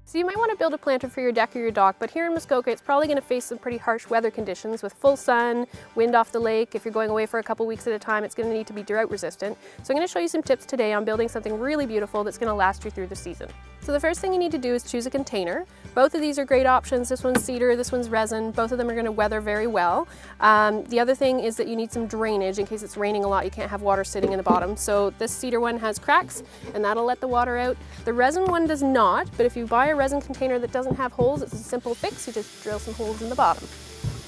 So you might want to build a planter for your deck or your dock, but here in Muskoka it's probably going to face some pretty harsh weather conditions with full sun, wind off the lake. If you're going away for a couple weeks at a time, it's going to need to be drought resistant. So I'm going to show you some tips today on building something really beautiful that's going to last you through the season. So the first thing you need to do is choose a container. Both of these are great options. This one's cedar, this one's resin. Both of them are going to weather very well. The other thing is that you need some drainage in case it's raining a lot. You can't have water sitting in the bottom. So this cedar one has cracks and that'll let the water out. The resin one does not, but if you buy a resin container that doesn't have holes, it's a simple fix. You just drill some holes in the bottom.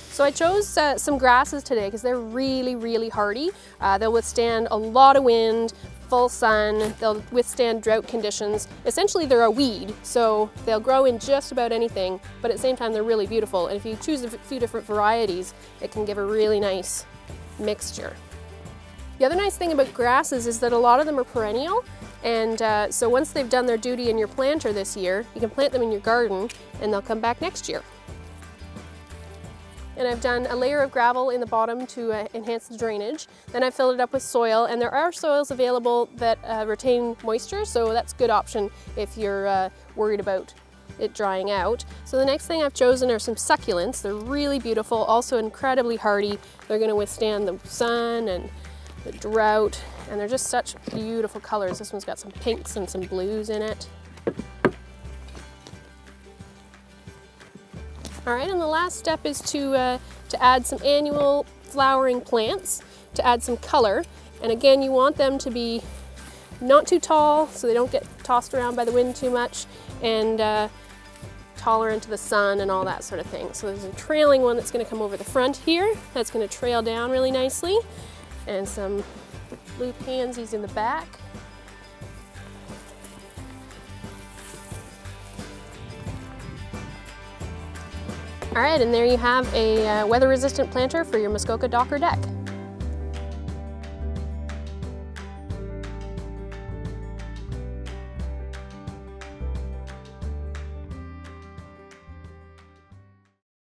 So I chose some grasses today because they're really hardy. They'll withstand a lot of wind, full sun, they'll withstand drought conditions. Essentially they're a weed, so they'll grow in just about anything, but at the same time they're really beautiful. And if you choose a few different varieties, it can give a really nice mixture. The other nice thing about grasses is that a lot of them are perennial, and so once they've done their duty in your planter this year, you can plant them in your garden and they'll come back next year. And I've done a layer of gravel in the bottom to enhance the drainage. Then I've filled it up with soil, and there are soils available that retain moisture, so that's a good option if you're worried about it drying out. So the next thing I've chosen are some succulents. They're really beautiful, also incredibly hardy. They're going to withstand the sun and the drought, and they're just such beautiful colors. This one's got some pinks and some blues in it. All right, and the last step is to add some annual flowering plants to add some color. And again, you want them to be not too tall so they don't get tossed around by the wind too much, and tolerant to the sun and all that sort of thing. So there's a trailing one that's going to come over the front here. That's going to trail down really nicely. And some blue pansies in the back. All right, and there you have a weather-resistant planter for your Muskoka dock or deck.